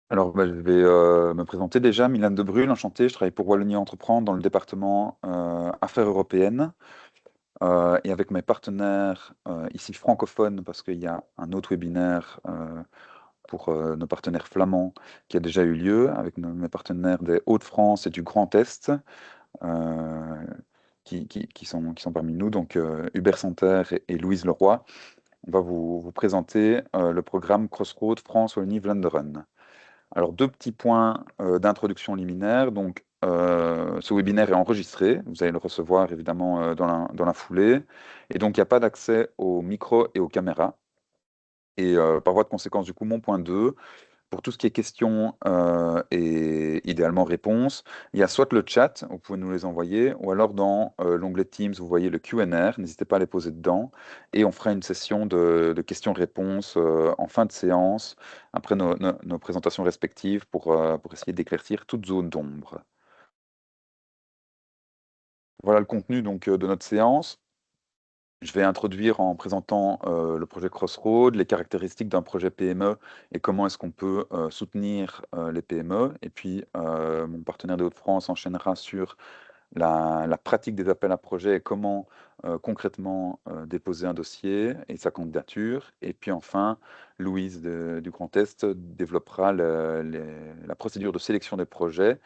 Alors, je vais me présenter déjà. Milan de Brul, enchanté. Je travaille pour Wallonie Entreprendre dans le département Affaires européennes. Et avec mes partenaires ici francophones, parce qu'il y a un autre webinaire pour nos partenaires flamands qui a déjà eu lieu, avec mes partenaires des Hauts-de-France et du Grand Est, euh, qui sont parmi nous, donc Hubert Santerre et Louise Leroy. On va vous présenter le programme Crossroads France-Wallonie-Vlaanderen. Alors, deux petits points d'introduction liminaire. Donc, ce webinaire est enregistré. Vous allez le recevoir évidemment dans la foulée. Et donc, il n'y a pas d'accès aux micros et aux caméras. Et par voie de conséquence, du coup, mon point 2, pour tout ce qui est questions et idéalement réponses, il y a soit le chat, vous pouvez nous les envoyer, ou alors dans l'onglet Teams, vous voyez le Q&A, n'hésitez pas à les poser dedans, et on fera une session de questions-réponses en fin de séance, après nos présentations respectives, pour essayer d'éclaircir toute zone d'ombre. Voilà le contenu donc, de notre séance. Je vais introduire en présentant le projet Crossroads, les caractéristiques d'un projet PME et comment est-ce qu'on peut soutenir les PME. Et puis, mon partenaire des Hauts-de-France enchaînera sur la pratique des appels à projets et comment concrètement déposer un dossier et sa candidature. Et puis enfin, Louise du Grand Est développera la procédure de sélection des projets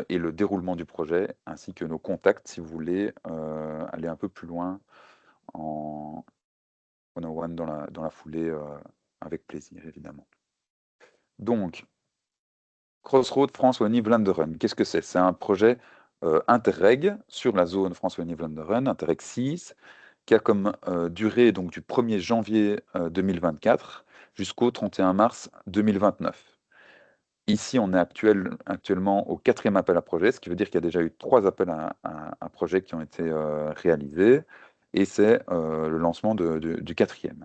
et le déroulement du projet, ainsi que nos contacts si vous voulez aller un peu plus loin en one-on-one dans la foulée, avec plaisir, évidemment. Donc, Crossroads France-Wallonie-Vlaanderen, qu'est-ce que c'est? C'est un projet Interreg sur la zone France-Wallonie-Vlaanderen, Interreg 6, qui a comme durée donc, du 1er janvier 2024 jusqu'au 31 mars 2029. Ici, on est actuellement au 4e appel à projet, ce qui veut dire qu'il y a déjà eu 3 appels à projets qui ont été réalisés, et c'est le lancement du 4e.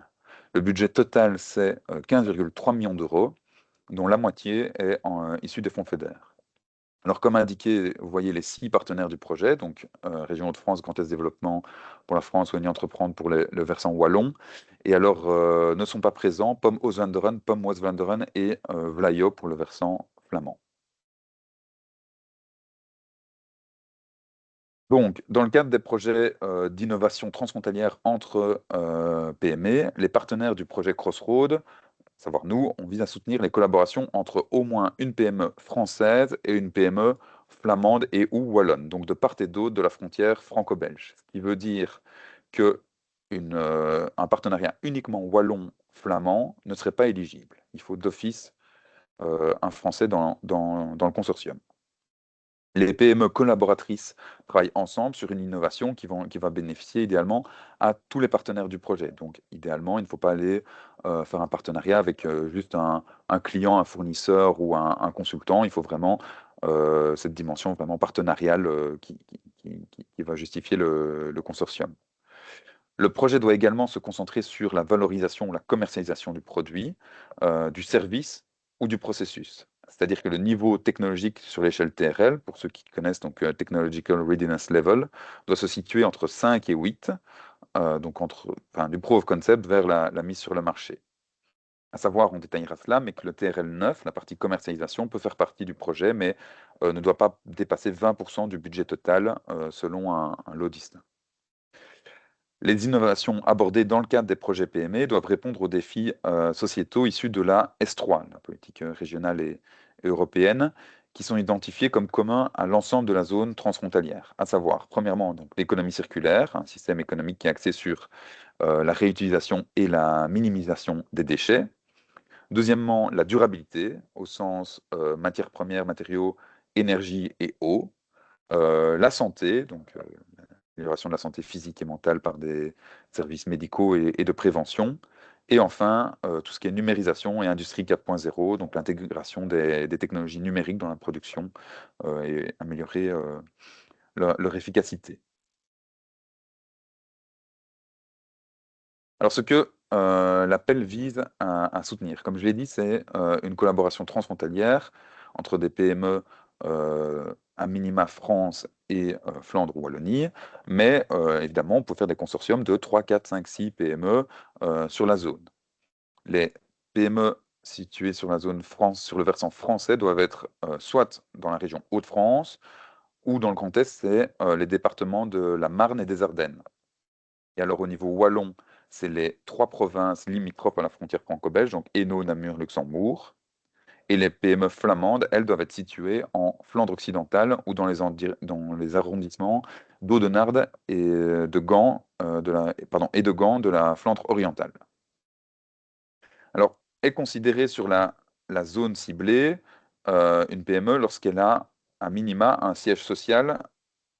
Le budget total, c'est 15,3 millions d'euros, dont la moitié est issue des fonds FEDER. Alors, comme indiqué, vous voyez les 6 partenaires du projet, donc Région Hauts-de-France, Grand Est Développement pour la France, Wallonie Entreprendre pour le versant wallon. Et alors, ne sont pas présents POM Oost-Vlaanderen, POM West-Vlaanderen et Vlaio pour le versant flamand. Donc, dans le cadre des projets d'innovation transfrontalière entre PME, les partenaires du projet Crossroads, à savoir nous, on vise à soutenir les collaborations entre au moins une PME française et une PME flamande et ou wallonne, donc de part et d'autre de la frontière franco-belge. Ce qui veut dire que un partenariat uniquement wallon-flamand ne serait pas éligible. Il faut d'office un Français dans le consortium. Les PME collaboratrices travaillent ensemble sur une innovation qui va bénéficier idéalement à tous les partenaires du projet. Donc, idéalement, il ne faut pas aller faire un partenariat avec juste un client, un fournisseur ou un consultant. Il faut vraiment cette dimension vraiment partenariale qui va justifier le consortium. Le projet doit également se concentrer sur la valorisation ou la commercialisation du produit, du service ou du processus. C'est-à-dire que le niveau technologique sur l'échelle TRL, pour ceux qui connaissent donc Technological Readiness Level, doit se situer entre 5 et 8, donc du proof of concept vers la mise sur le marché. À savoir, on détaillera cela, mais que le TRL 9, la partie commercialisation, peut faire partie du projet, mais ne doit pas dépasser 20% du budget total selon un lot distinct. Les innovations abordées dans le cadre des projets PME doivent répondre aux défis sociétaux issus de la S3, la politique régionale et européenne, qui sont identifiés comme communs à l'ensemble de la zone transfrontalière, à savoir, premièrement, donc, l'économie circulaire, un système économique qui est axé sur la réutilisation et la minimisation des déchets. Deuxièmement, la durabilité, au sens matières premières, matériaux, énergie et eau. La santé, donc l'amélioration de la santé physique et mentale par des services médicaux et de prévention. Et enfin, tout ce qui est numérisation et industrie 4.0, donc l'intégration des technologies numériques dans la production et améliorer leur efficacité. Alors, ce que l'appel vise à soutenir, comme je l'ai dit, c'est une collaboration transfrontalière entre des PME à minima France et Flandre ou Wallonie, mais évidemment, on peut faire des consortiums de 3, 4, 5, 6 PME sur la zone. Les PME situés sur la zone France, sur le versant français, doivent être soit dans la région Hauts-de-France, ou dans le Grand Est, c'est les départements de la Marne et des Ardennes. Et alors au niveau wallon, c'est les 3 provinces limitrophes à la frontière franco-belge, donc Hainaut, Namur, Luxembourg. Et les PME flamandes, elles, doivent être situées en Flandre occidentale ou dans les arrondissements d'Audenarde et de Gand, et de Gand de la Flandre orientale. Alors, est considérée sur la zone ciblée une PME lorsqu'elle a à minima un siège social,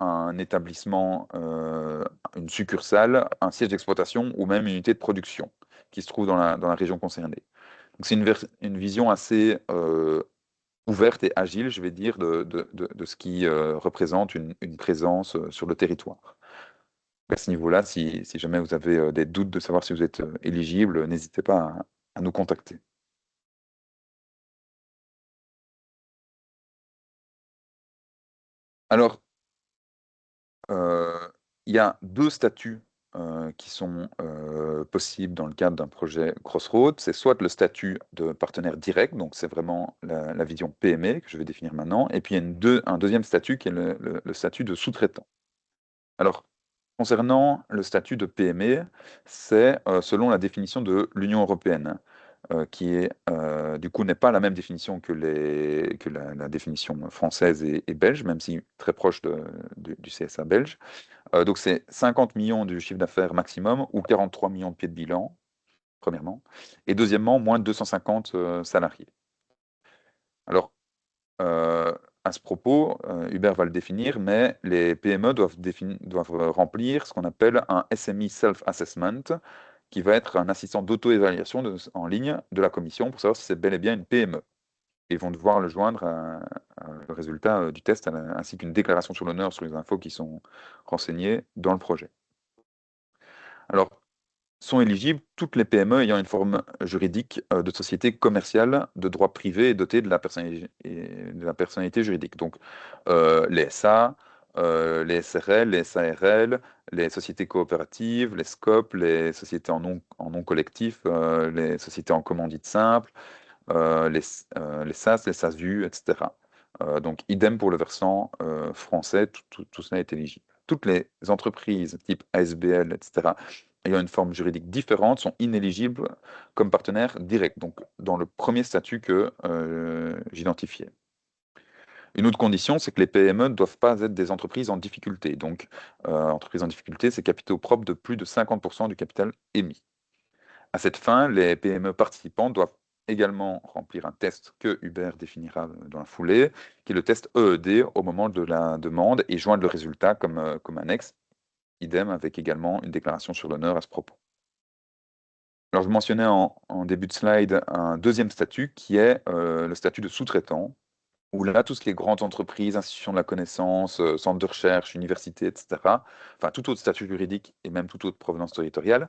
un établissement, une succursale, un siège d'exploitation ou même une unité de production qui se trouve dans la région concernée. Donc c'est une vision assez ouverte et agile, je vais dire, de ce qui représente une présence sur le territoire. À ce niveau-là, si jamais vous avez des doutes de savoir si vous êtes éligible, n'hésitez pas à nous contacter. Alors, euh, il y a deux statuts qui sont possibles dans le cadre d'un projet Crossroads. C'est soit le statut de partenaire direct, donc c'est vraiment la vision PME que je vais définir maintenant, et puis il y a un deuxième statut qui est le statut de sous-traitant. Alors, concernant le statut de PME, c'est selon la définition de l'Union européenne, qui est, du coup n'est pas la même définition que la définition française et belge, même si très proche du CSA belge. Donc c'est 50 millions du chiffre d'affaires maximum ou 43 millions de pieds de bilan, premièrement. Et deuxièmement, moins de 250 salariés. Alors, euh, à ce propos, Hubert va le définir, mais les PME doivent remplir ce qu'on appelle un SME Self-Assessment, qui va être un assistant d'auto-évaluation en ligne de la commission pour savoir si c'est bel et bien une PME. Ils vont devoir le joindre le résultat du test, ainsi qu'une déclaration sur l'honneur sur les infos qui sont renseignées dans le projet. Alors, sont éligibles toutes les PME ayant une forme juridique de société commerciale de droit privé et dotée de la personnalité juridique. Donc, les SA, les SRL, les SARL, les sociétés coopératives, les SCOP, les sociétés en non collectif, les sociétés en commandite simple, les SAS, les SASU, etc. Donc, idem pour le versant français, tout cela est éligible. Toutes les entreprises type ASBL, etc., ayant une forme juridique différente sont inéligibles comme partenaires directs, donc dans le premier statut que j'identifiais. Une autre condition, c'est que les PME ne doivent pas être des entreprises en difficulté. Donc, entreprises en difficulté, c'est capitaux propres de plus de 50% du capital émis. À cette fin, les PME participants doivent également remplir un test que Hubert définira dans la foulée, qui est le test EED au moment de la demande et joindre le résultat comme annexe, idem avec également une déclaration sur l'honneur à ce propos. Alors, je mentionnais en début de slide un deuxième statut qui est le statut de sous-traitant, où là, tout ce qui est grandes entreprises, institutions de la connaissance, centres de recherche, universités, etc., enfin tout autre statut juridique et même toute autre provenance territoriale,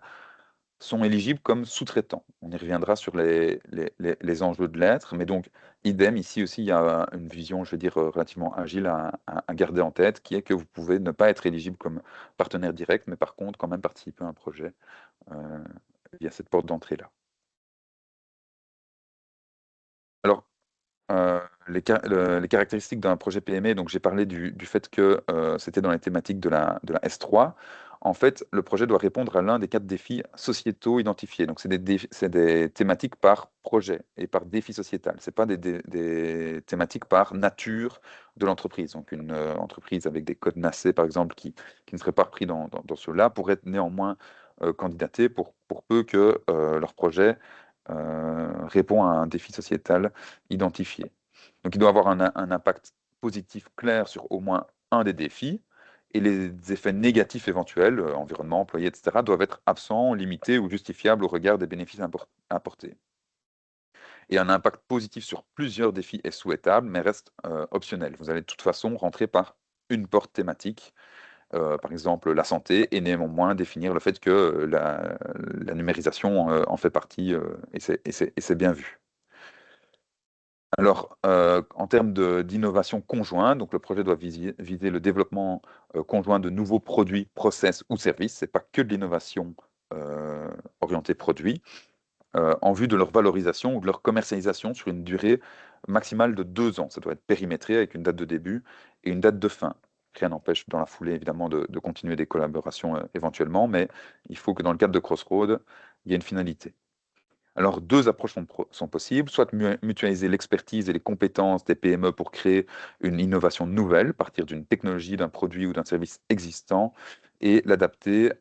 sont éligibles comme sous-traitants. On y reviendra sur les enjeux de l'être, mais donc, idem, ici aussi, il y a une vision, je vais dire, relativement agile à garder en tête, qui est que vous pouvez ne pas être éligible comme partenaire direct, mais par contre, quand même participer à un projet euh, via cette porte d'entrée-là. Alors, les caractéristiques d'un projet PME, donc j'ai parlé du fait que c'était dans les thématiques de la S3. En fait, le projet doit répondre à l'un des 4 défis sociétaux identifiés. Donc, c'est des thématiques par projet et par défi sociétal. Ce pas des thématiques par nature de l'entreprise. Donc, une entreprise avec des codes NACE, par exemple, qui ne serait pas repris dans cela, pourrait néanmoins candidater pour peu que leur projet répond à un défi sociétal identifié. Donc il doit avoir un impact positif clair sur au moins un des défis, et les effets négatifs éventuels, environnement, employé, etc., doivent être absents, limités ou justifiables au regard des bénéfices apportés. Et un impact positif sur plusieurs défis est souhaitable, mais reste optionnel. Vous allez de toute façon rentrer par une porte thématique, par exemple la santé, et néanmoins définir le fait que la numérisation en fait partie, et c'est bien vu. Alors, en termes d'innovation conjointe, donc le projet doit viser le développement conjoint de nouveaux produits, process ou services. Ce n'est pas que de l'innovation orientée produit. en vue de leur valorisation ou de leur commercialisation sur une durée maximale de 2 ans. Ça doit être périmétré avec une date de début et une date de fin. Rien n'empêche dans la foulée, évidemment, de continuer des collaborations éventuellement, mais il faut que dans le cadre de Crossroad, il y ait une finalité. Alors, deux approches sont possibles, soit mutualiser l'expertise et les compétences des PME pour créer une innovation nouvelle, partir d'une technologie, d'un produit ou d'un service existant, et l'adapter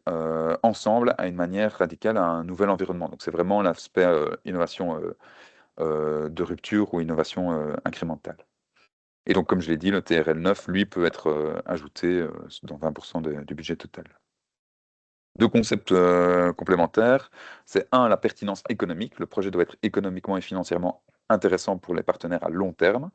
ensemble à une manière radicale à un nouvel environnement. Donc, c'est vraiment l'aspect innovation de rupture ou innovation incrémentale. Et donc, comme je l'ai dit, le TRL 9, lui, peut être ajouté dans 20% du budget total. Deux concepts complémentaires. C'est un, la pertinence économique. Le projet doit être économiquement et financièrement intéressant pour les partenaires à long terme.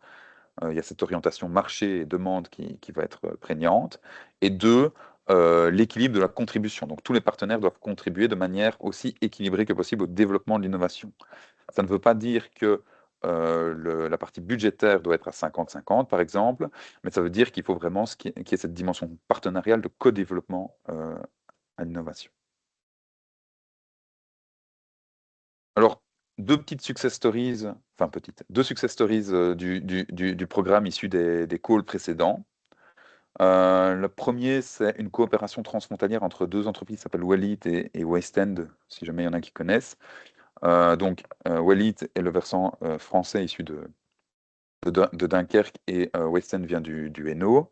Il y a cette orientation marché et demande qui va être prégnante. Et deux, l'équilibre de la contribution. Donc tous les partenaires doivent contribuer de manière aussi équilibrée que possible au développement de l'innovation. Ça ne veut pas dire que la partie budgétaire doit être à 50-50, par exemple, mais ça veut dire qu'il faut vraiment qu'il y ait cette dimension partenariale de co-développement à l'innovation. Alors, deux success stories du programme issus des calls précédents. Le premier, c'est une coopération transfrontalière entre deux entreprises qui s'appellent Wallit et West End, si jamais il y en a qui connaissent. Wallit est le versant français issu de Dunkerque et West End vient du Hainaut,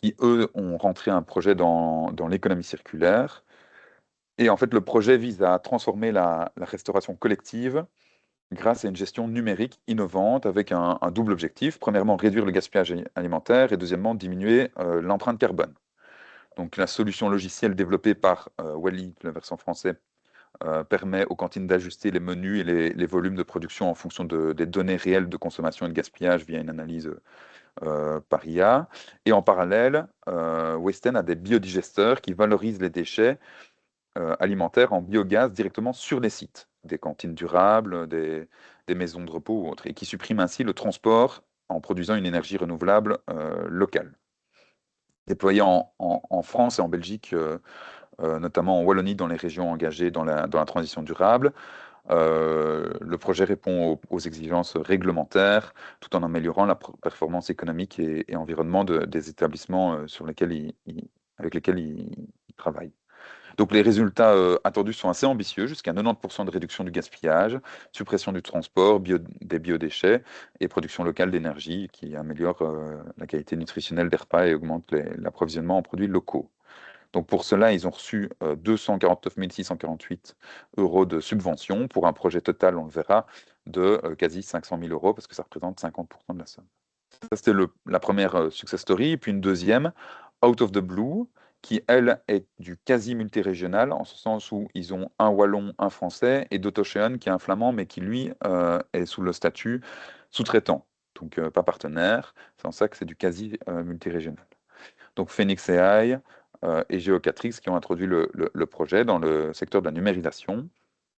qui eux ont rentré un projet dans l'économie circulaire. Et en fait, le projet vise à transformer la restauration collective grâce à une gestion numérique innovante avec un double objectif. Premièrement, réduire le gaspillage alimentaire et deuxièmement, diminuer l'empreinte carbone. Donc la solution logicielle développée par Wally, le versant français, permet aux cantines d'ajuster les menus et les volumes de production en fonction des données réelles de consommation et de gaspillage via une analyse par IA. Et en parallèle, Westen a des biodigesteurs qui valorisent les déchets alimentaires en biogaz directement sur les sites, des cantines durables, des maisons de repos ou autres, et qui suppriment ainsi le transport en produisant une énergie renouvelable locale. Déployé en France et en Belgique, notamment en Wallonie, dans les régions engagées dans la transition durable, le projet répond aux exigences réglementaires tout en améliorant la performance économique et environnement des établissements avec lesquels il travaille. Donc les résultats attendus sont assez ambitieux, jusqu'à 90% de réduction du gaspillage, suppression du transport, des biodéchets et production locale d'énergie qui améliore la qualité nutritionnelle des repas et augmente l'approvisionnement en produits locaux. Donc pour cela, ils ont reçu 249 648 € de subvention pour un projet total, on le verra, de quasi 500 000 € parce que ça représente 50% de la somme. Ça, c'était la première success story. Puis une deuxième, Out of the Blue, qui, elle, est du quasi multirégional, en ce sens où ils ont un wallon, un français, et Dotoshean, qui est un flamand, mais qui, lui, est sous le statut sous-traitant, donc pas partenaire. C'est en ça que c'est du quasi multirégional. Donc Phoenix AI et Geocatrix qui ont introduit le projet dans le secteur de la numérisation.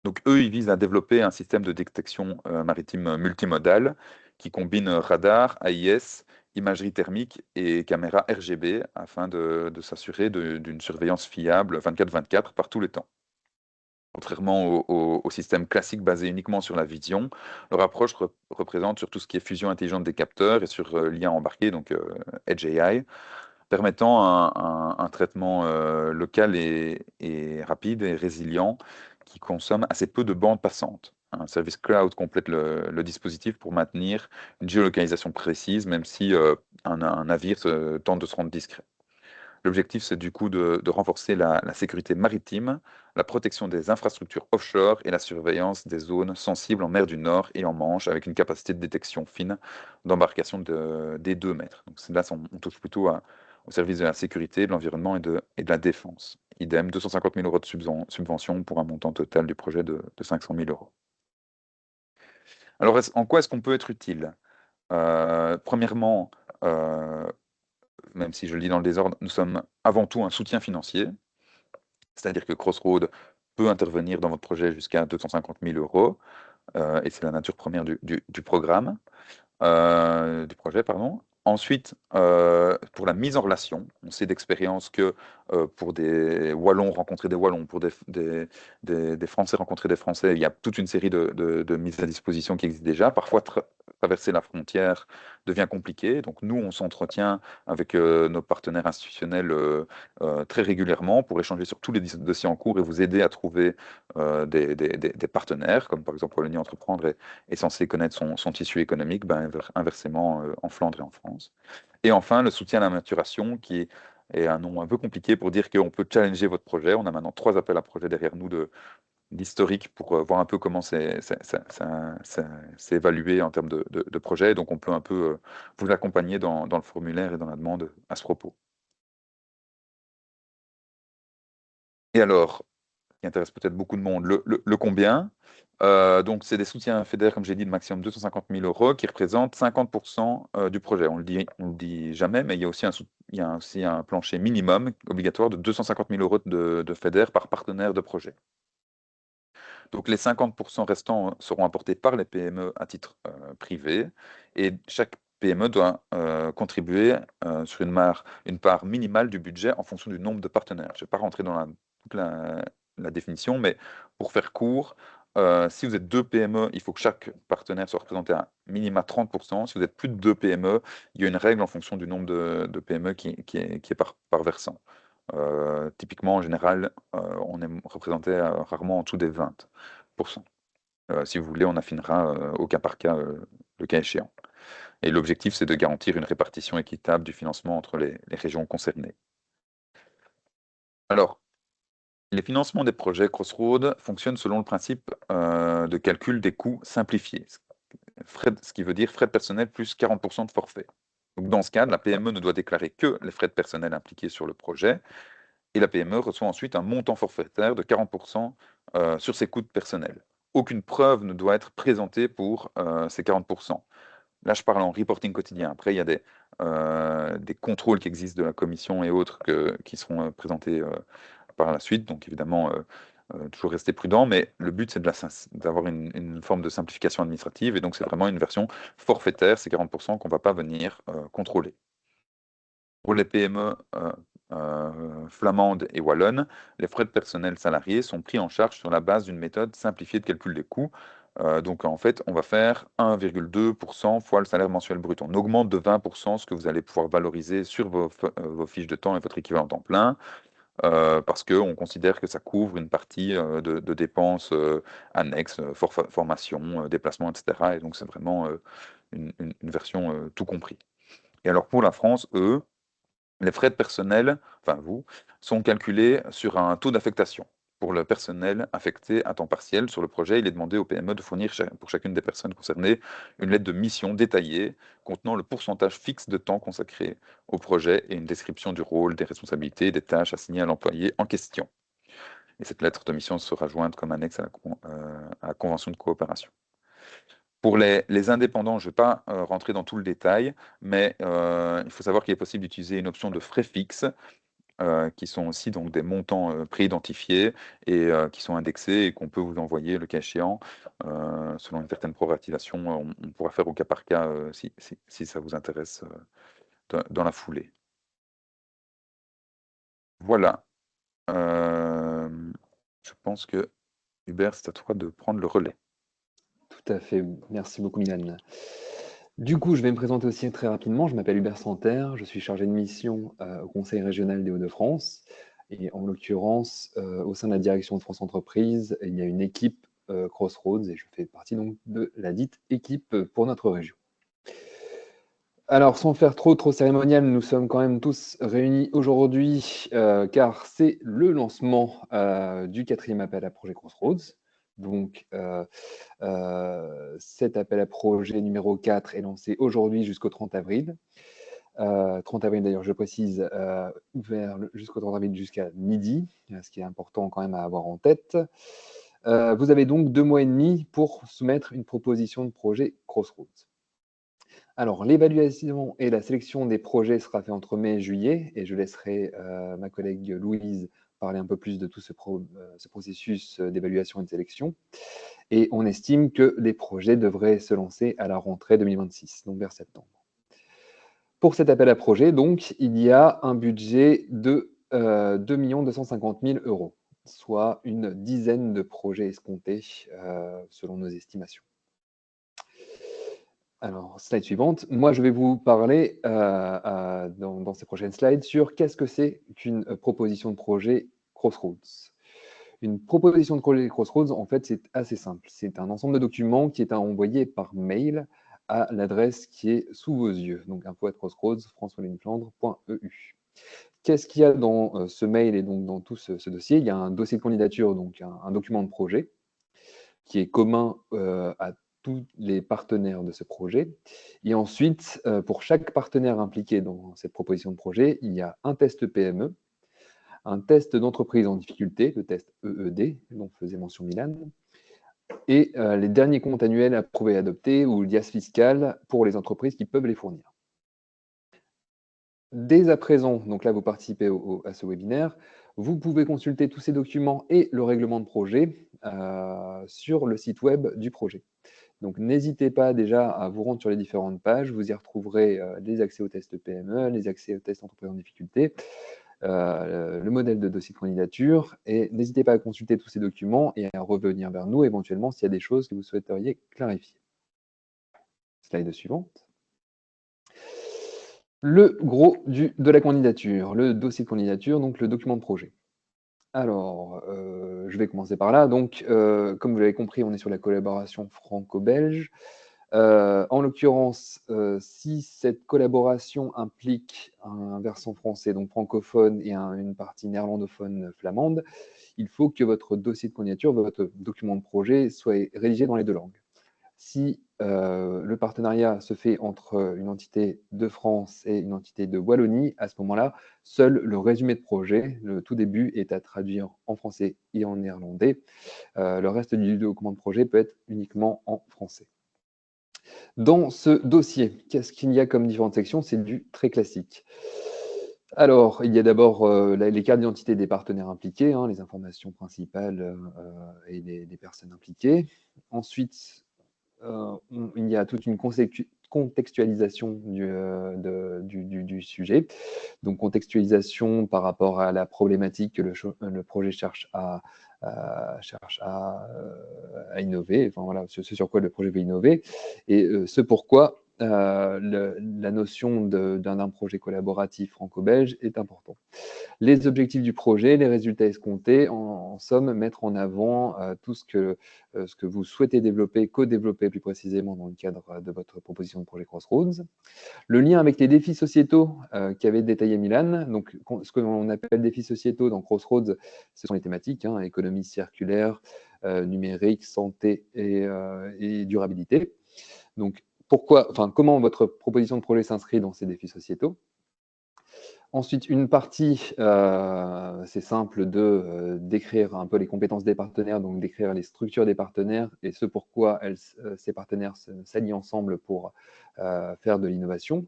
Donc eux, ils visent à développer un système de détection maritime multimodal qui combine radar, AIS, imagerie thermique et caméra RGB afin de s'assurer d'une surveillance fiable 24/24 par tous les temps. Contrairement au système classique basé uniquement sur la vision, leur approche représente sur tout ce qui est fusion intelligente des capteurs et sur l'IA embarqué, donc Edge AI, permettant un traitement local et rapide et résilient qui consomme assez peu de bandes passantes. Un service cloud complète le dispositif pour maintenir une géolocalisation précise, même si un navire tente de se rendre discret. L'objectif, c'est du coup de renforcer la sécurité maritime, la protection des infrastructures offshore et la surveillance des zones sensibles en mer du Nord et en Manche, avec une capacité de détection fine d'embarcation des 2 mètres. Donc là, on touche plutôt au service de la sécurité, de l'environnement et de la défense. Idem, 250 000 € de subvention pour un montant total du projet de 500 000 €. Alors, en quoi est-ce qu'on peut être utile? Premièrement, même si je le dis dans le désordre, nous sommes avant tout un soutien financier, c'est-à-dire que Crossroad peut intervenir dans votre projet jusqu'à 250 000 €, et c'est la nature première du programme, du projet, pardon. Ensuite, pour la mise en relation, on sait d'expérience que pour des Wallons rencontrer des Wallons, pour des Français rencontrer des Français, il y a toute une série de mises à disposition qui existent déjà. Parfois, traverser la frontière devient compliqué. Donc nous, on s'entretient avec nos partenaires institutionnels très régulièrement pour échanger sur tous les dossiers en cours et vous aider à trouver des partenaires, comme par exemple Wallonie Entreprendre est censé connaître son tissu économique, ben, inversement en Flandre et en France. Et enfin, le soutien à la maturation, qui est un nom un peu compliqué pour dire qu'on peut challenger votre projet. On a maintenant 3 appels à projets derrière nous d'historique pour voir un peu comment c'est évalué en termes de projet. Donc, on peut un peu vous accompagner dans le formulaire et dans la demande à ce propos. Et alors, qui intéresse peut-être beaucoup de monde, le combien. Donc, c'est des soutiens FEDER, comme j'ai dit, de maximum 250 000 euros, qui représentent 50% du projet. On le dit jamais, mais il y a aussi il y a aussi un plancher minimum obligatoire de 250 000 euros de FEDER par partenaire de projet. Donc, les 50% restants seront apportés par les PME à titre privé, et chaque PME doit contribuer sur une part minimale du budget en fonction du nombre de partenaires. Je ne vais pas rentrer dans toute la définition, mais pour faire court, si vous êtes 2 PME, il faut que chaque partenaire soit représenté à minima 30%. Si vous êtes plus de 2 PME, il y a une règle en fonction du nombre de PME qui est par versant. Typiquement, en général, on est représenté rarement en dessous des 20%. Si vous voulez, on affinera au cas par cas, le cas échéant. Et l'objectif, c'est de garantir une répartition équitable du financement entre les régions concernées. Alors, les financements des projets Crossroads fonctionnent selon le principe de calcul des coûts simplifiés, ce qui veut dire frais de personnel plus 40% de forfait. Donc, dans ce cas, la PME ne doit déclarer que les frais de personnel impliqués sur le projet, et la PME reçoit ensuite un montant forfaitaire de 40% sur ses coûts de personnel. Aucune preuve ne doit être présentée pour ces 40%. Là, je parle en reporting quotidien. Après, il y a des contrôles qui existent de la commission et autres qui seront présentés par la suite. Donc, évidemment, toujours rester prudent. Mais le but, c'est d'avoir une forme de simplification administrative. Et donc, c'est vraiment une version forfaitaire, c'est 40% qu'on ne va pas venir contrôler. Pour les PME flamandes et wallonnes, les frais de personnel salarié sont pris en charge sur la base d'une méthode simplifiée de calcul des coûts. Donc en fait, on va faire 1,2% fois le salaire mensuel brut. On augmente de 20% ce que vous allez pouvoir valoriser sur vos fiches de temps et votre équivalent temps plein, parce qu'on considère que ça couvre une partie de dépenses annexes, formation, déplacement, etc. Et donc c'est vraiment une version tout compris. Et alors pour la France, eux, les frais de personnel, enfin vous, sont calculés sur un taux d'affectation. Pour le personnel affecté à temps partiel sur le projet, il est demandé au PME de fournir pour chacune des personnes concernées une lettre de mission détaillée contenant le pourcentage fixe de temps consacré au projet et une description du rôle, des responsabilités et des tâches assignées à l'employé en question. Et cette lettre de mission sera jointe comme annexe à la convention de coopération. Pour les indépendants, je ne vais pas rentrer dans tout le détail, mais il faut savoir qu'il est possible d'utiliser une option de frais fixes, qui sont aussi donc des montants préidentifiés et qui sont indexés et qu'on peut vous envoyer le cas échéant. Selon une certaine proratisation, on pourra faire au cas par cas si ça vous intéresse dans la foulée. Voilà. Je pense que Hubert, c'est à toi de prendre le relais. Tout à fait. Merci beaucoup, Milan. Du coup, je vais me présenter aussi très rapidement. Je m'appelle Hubert Santerre. Je suis chargé de mission au Conseil régional des Hauts-de-France. Et en l'occurrence, au sein de la direction de France Entreprise, il y a une équipe Crossroads et je fais partie donc de la dite équipe pour notre région. Alors, sans faire trop cérémonial, nous sommes quand même tous réunis aujourd'hui car c'est le lancement du 4e appel à projet Crossroads. Donc, cet appel à projet numéro 4 est lancé aujourd'hui jusqu'au 30 avril. 30 avril, d'ailleurs, je précise, ouvert jusqu'au 30 avril jusqu'à midi, ce qui est important quand même à avoir en tête. Vous avez donc 2 mois et demi pour soumettre une proposition de projet Crossroads. Alors, l'évaluation et la sélection des projets sera fait entre mai et juillet, et je laisserai ma collègue Louise parler un peu plus de tout ce processus d'évaluation et de sélection. Et on estime que les projets devraient se lancer à la rentrée 2026, donc vers septembre. Pour cet appel à projet, donc, il y a un budget de 2 250 000 €, soit une dizaine de projets escomptés selon nos estimations. Alors, slide suivante. Moi, je vais vous parler dans ces prochaines slides sur qu'est-ce que c'est qu'une proposition de projet Crossroads. Une proposition de projet Crossroads, en fait, c'est assez simple. C'est un ensemble de documents qui est envoyé par mail à l'adresse qui est sous vos yeux. Donc, info@crossroads, françois-flandre.eu. Qu'est-ce qu'il y a dans ce mail et donc dans tout ce dossier? Il y a un dossier de candidature, donc un document de projet qui est commun à tous les partenaires de ce projet. Et ensuite, pour chaque partenaire impliqué dans cette proposition de projet, il y a un test PME, un test d'entreprise en difficulté, le test EED, dont faisait mention Milan, et les derniers comptes annuels approuvés et adoptés ou l'IAS fiscal pour les entreprises qui peuvent les fournir. Dès à présent, donc là vous participez à ce webinaire, vous pouvez consulter tous ces documents et le règlement de projet sur le site web du projet. Donc n'hésitez pas déjà à vous rendre sur les différentes pages, vous y retrouverez les accès au test PME, les accès au test entreprise en difficulté, le modèle de dossier de candidature, et n'hésitez pas à consulter tous ces documents et à revenir vers nous éventuellement s'il y a des choses que vous souhaiteriez clarifier. Slide suivante. Le gros de la candidature, le dossier de candidature, donc le document de projet. Alors, je vais commencer par là. Donc, comme vous l'avez compris, on est sur la collaboration franco-belge. En l'occurrence, si cette collaboration implique un versant français, donc francophone, et une partie néerlandophone flamande, il faut que votre dossier de candidature, votre document de projet soit rédigé dans les deux langues. Si le partenariat se fait entre une entité de France et une entité de Wallonie, à ce moment-là, seul le résumé de projet, le tout début, est à traduire en français et en néerlandais. Le reste du document de projet peut être uniquement en français. Dans ce dossier, qu'est-ce qu'il y a comme différentes sections? C'est du très classique. Alors, il y a d'abord les cartes d'identité des partenaires impliqués, hein, les informations principales et des personnes impliquées. Ensuite, il y a toute une contextualisation du sujet. Donc, contextualisation par rapport à la problématique que le projet cherche à innover, enfin voilà, ce sur quoi le projet veut innover, et ce pourquoi la notion d'un projet collaboratif franco-belge est important. Les objectifs du projet, les résultats escomptés, en somme, mettre en avant tout ce que vous souhaitez développer, co-développer plus précisément dans le cadre de votre proposition de projet Crossroads. Le lien avec les défis sociétaux qu'avait détaillé Milan, donc ce que l'on appelle défis sociétaux dans Crossroads, ce sont les thématiques, hein, économie circulaire, numérique, santé et durabilité. Donc, comment votre proposition de projet s'inscrit dans ces défis sociétaux? Ensuite, une partie, c'est simple de décrire un peu les compétences des partenaires, donc décrire les structures des partenaires et ce pourquoi ces partenaires s'allient ensemble pour faire de l'innovation.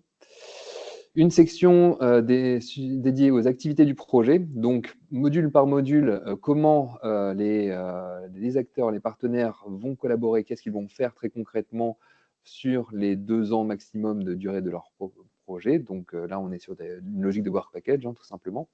Une section dédiée aux activités du projet, donc module par module, comment les acteurs, les partenaires vont collaborer, qu'est-ce qu'ils vont faire très concrètement sur les 2 ans maximum de durée de leur projet. Donc là, on est sur une logique de work package, hein, tout simplement.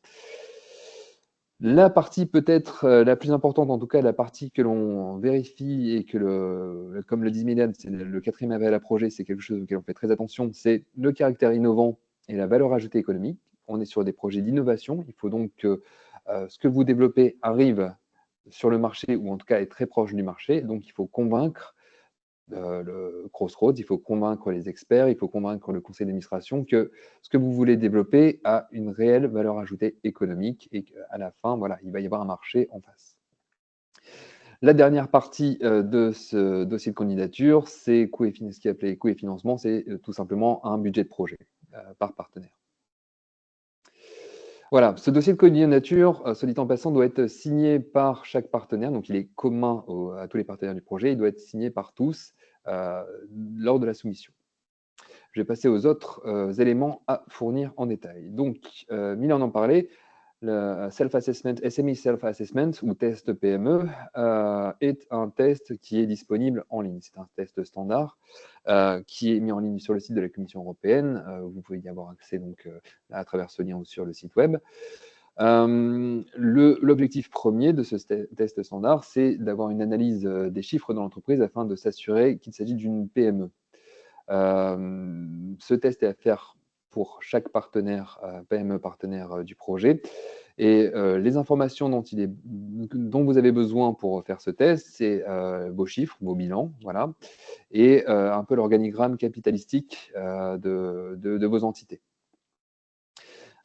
La partie peut-être la plus importante, en tout cas la partie que l'on vérifie et que, comme le dit Milan, c'est le 4e appel à projet, c'est quelque chose auquel on fait très attention, c'est le caractère innovant et la valeur ajoutée économique. On est sur des projets d'innovation. Il faut donc que ce que vous développez arrive sur le marché ou en tout cas est très proche du marché. Donc il faut convaincre le Crossroads, il faut convaincre les experts, il faut convaincre le conseil d'administration que ce que vous voulez développer a une réelle valeur ajoutée économique et qu'à la fin, voilà, il va y avoir un marché en face. La dernière partie de ce dossier de candidature, c'est ce qui est appelé coût et financement, c'est tout simplement un budget de projet par partenaire. Voilà, ce dossier de candidature, soit dit en passant, doit être signé par chaque partenaire, donc il est commun à tous les partenaires du projet, il doit être signé par tous lors de la soumission. Je vais passer aux autres éléments à fournir en détail. Donc, Milan en parlait, Le self-assessment, SME self-assessment ou test PME est un test qui est disponible en ligne. C'est un test standard qui est mis en ligne sur le site de la Commission européenne. Vous pouvez y avoir accès donc à travers ce lien ou sur le site web. L'objectif premier de ce test standard, c'est d'avoir une analyse des chiffres de l'entreprise afin de s'assurer qu'il s'agit d'une PME. Ce test est à faire pour chaque partenaire, PME partenaire du projet. Et les informations dont vous avez besoin pour faire ce test, c'est vos chiffres, vos bilans, voilà, et un peu l'organigramme capitalistique de vos entités.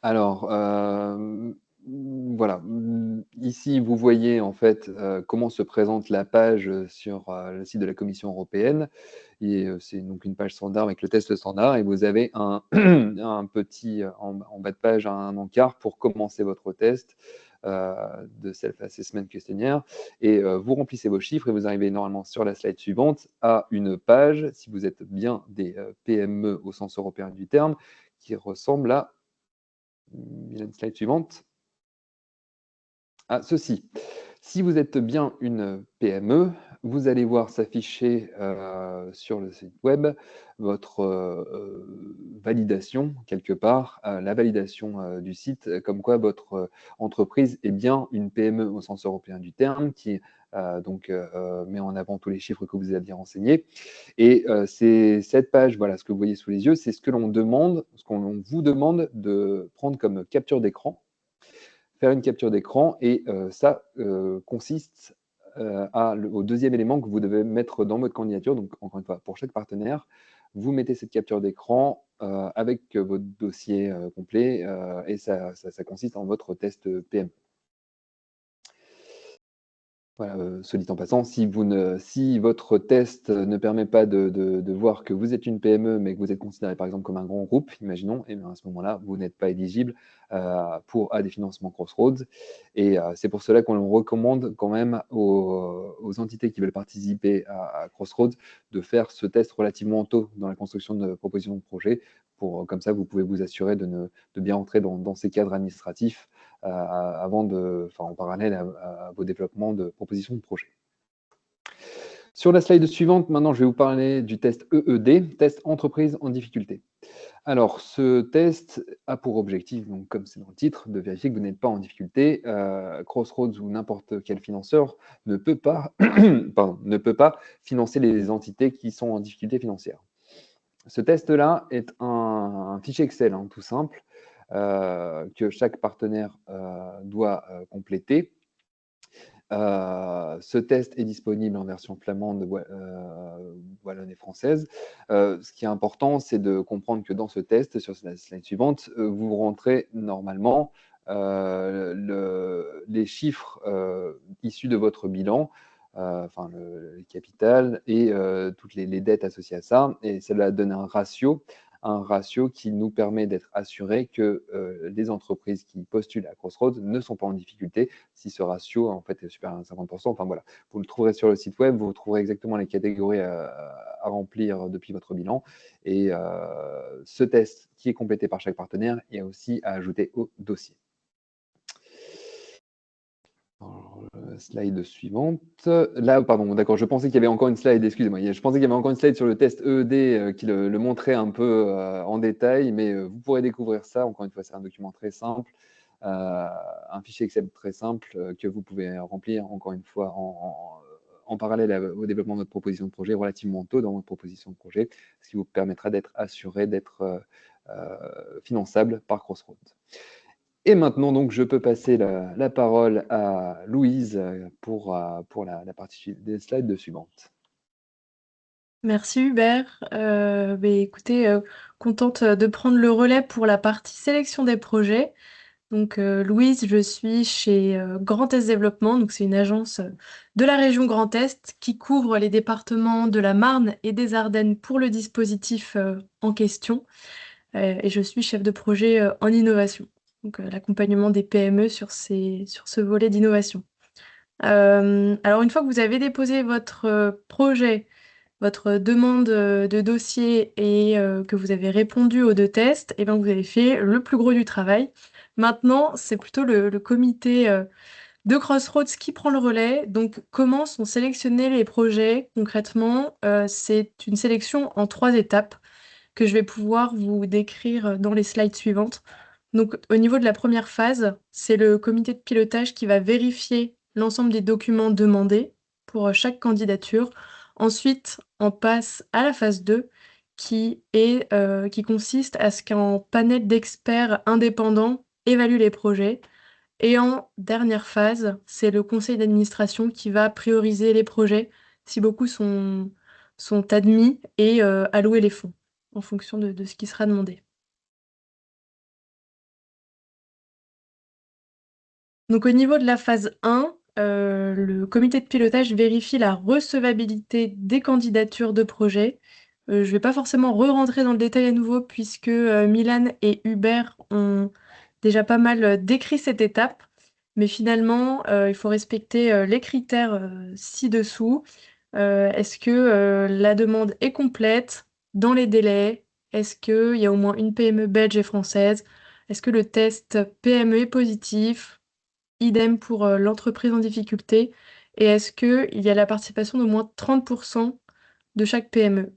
Alors, voilà, ici, vous voyez en fait comment se présente la page sur le site de la Commission européenne. Et c'est donc une page standard avec le test standard et vous avez un, un petit, en bas de page, un encart pour commencer votre test de Self-Assessment Questionnaire. Et vous remplissez vos chiffres et vous arrivez normalement sur la slide suivante à une page, si vous êtes bien des PME au sens européen du terme, qui ressemble à la slide suivante. Ah, ceci. Si vous êtes bien une PME, vous allez voir s'afficher sur le site web votre validation, quelque part, la validation du site, comme quoi votre entreprise est bien une PME au sens européen du terme, qui donc met en avant tous les chiffres que vous aviez renseignés. Et c'est cette page, voilà, ce que vous voyez sous les yeux, c'est ce que l'on demande, ce qu'on vous demande de prendre comme capture d'écran, faire une capture d'écran et ça consiste au deuxième élément que vous devez mettre dans votre candidature. Donc, encore une fois, pour chaque partenaire, vous mettez cette capture d'écran avec votre dossier complet et ça consiste en votre test PM. Voilà, soit dit en passant, si votre test ne permet pas de voir que vous êtes une PME, mais que vous êtes considéré par exemple comme un grand groupe, imaginons, et bien à ce moment-là, vous n'êtes pas éligible à des financements Crossroads. Et c'est pour cela qu'on recommande quand même aux entités qui veulent participer à Crossroads de faire ce test relativement tôt dans la construction de propositions de projet. Comme ça, vous pouvez vous assurer de bien entrer dans ces cadres administratifs en parallèle à vos développements de propositions de projet. Sur la slide suivante, maintenant, je vais vous parler du test EED, test entreprise en difficulté. Alors, ce test a pour objectif, donc, comme c'est dans le titre, de vérifier que vous n'êtes pas en difficulté. Crossroads ou n'importe quel financeur ne peut pas, ne peut pas financer les entités qui sont en difficulté financière. Ce test-là est un fichier Excel, hein, tout simple, que chaque partenaire doit compléter. Ce test est disponible en version flamande, wallonne et française. Ce qui est important, c'est de comprendre que dans ce test, sur la slide suivante, vous rentrez normalement les chiffres issus de votre bilan, enfin le capital et toutes les dettes associées à ça. Et cela donne un ratio qui nous permet d'être assurés que les entreprises qui postulent à Crossroads ne sont pas en difficulté si ce ratio en fait est supérieur à 50%. Enfin voilà, vous le trouverez sur le site web, vous trouverez exactement les catégories à remplir depuis votre bilan. Et ce test qui est complété par chaque partenaire est aussi à ajouter au dossier. Alors, slide suivante. Là, pardon, d'accord, je pensais qu'il y avait encore une slide, excusez-moi, je pensais qu'il y avait encore une slide sur le test EED qui le montrait un peu en détail, mais vous pourrez découvrir ça. Encore une fois, c'est un document très simple, un fichier Excel très simple que vous pouvez remplir, encore une fois, en parallèle au développement de votre proposition de projet, relativement tôt dans votre proposition de projet, ce qui vous permettra d'être assuré d'être finançable par Crossroads. Et maintenant, donc, je peux passer la parole à Louise pour la partie des slides suivantes. Merci Hubert. Écoutez, contente de prendre le relais pour la partie sélection des projets. Donc Louise, je suis chez Grand Est Développement, donc c'est une agence de la région Grand Est qui couvre les départements de la Marne et des Ardennes pour le dispositif en question. Et je suis chef de projet en innovation, donc l'accompagnement des PME sur ce volet d'innovation. Alors une fois que vous avez déposé votre projet votre demande de dossier et que vous avez répondu aux 2 tests, et bien vous avez fait le plus gros du travail. Maintenant, c'est plutôt le comité de Crossroads qui prend le relais. Donc, comment sont sélectionnés les projets concrètement? C'est une sélection en 3 étapes que je vais pouvoir vous décrire dans les slides suivantes. Donc, au niveau de la première phase, c'est le comité de pilotage qui va vérifier l'ensemble des documents demandés pour chaque candidature. Ensuite, on passe à la phase 2, qui consiste à ce qu'un panel d'experts indépendants évalue les projets. Et en dernière phase, c'est le conseil d'administration qui va prioriser les projets si beaucoup sont admis et allouer les fonds en fonction de ce qui sera demandé. Donc au niveau de la phase 1, le comité de pilotage vérifie la recevabilité des candidatures de projets. Je ne vais pas forcément re-rentrer dans le détail à nouveau puisque Milan et Hubert ont déjà pas mal décrit cette étape. Mais finalement, il faut respecter les critères ci-dessous. Est-ce que la demande est complète dans les délais? Est-ce qu'il y a au moins une PME belge et française? Est-ce que le test PME est positif? Idem pour l'entreprise en difficulté. Et est-ce qu'il y a la participation d'au moins 30% de chaque PME?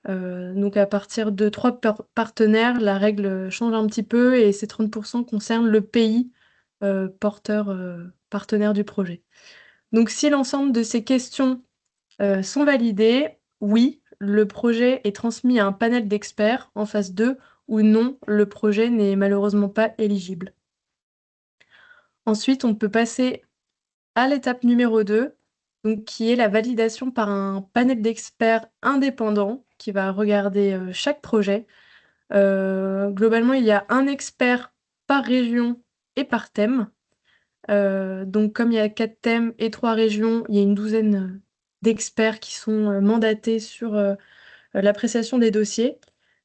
Donc à partir de 3 partenaires, la règle change un petit peu et ces 30% concernent le pays porteur partenaire du projet. Donc si l'ensemble de ces questions sont validées, oui, le projet est transmis à un panel d'experts en phase 2 ou non, le projet n'est malheureusement pas éligible. Ensuite, on peut passer à l'étape numéro 2, donc, qui est la validation par un panel d'experts indépendants qui va regarder chaque projet. Globalement, il y a un expert par région et par thème. Donc, comme il y a 4 thèmes et 3 régions, il y a une douzaine d'experts qui sont mandatés sur l'appréciation des dossiers.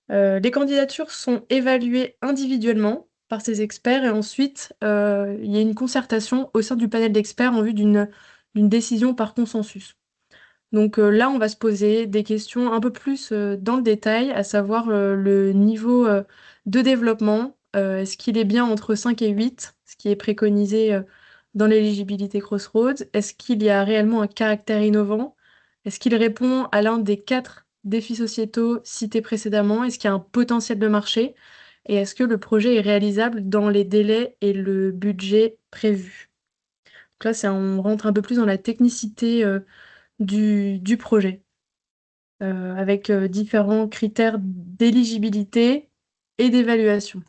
Les candidatures sont évaluées individuellement par ces experts et ensuite, il y a une concertation au sein du panel d'experts en vue d'une décision par consensus. Donc là, on va se poser des questions un peu plus dans le détail, à savoir le niveau de développement. Est-ce qu'il est bien entre 5 et 8, ce qui est préconisé dans l'éligibilité Crossroads? Est-ce qu'il y a réellement un caractère innovant? Est-ce qu'il répond à l'un des 4 défis sociétaux cités précédemment? Est-ce qu'il y a un potentiel de marché? Et est-ce que le projet est réalisable dans les délais et le budget prévus? Donc là, on rentre un peu plus dans la technicité du projet, avec différents critères d'éligibilité et d'évaluation.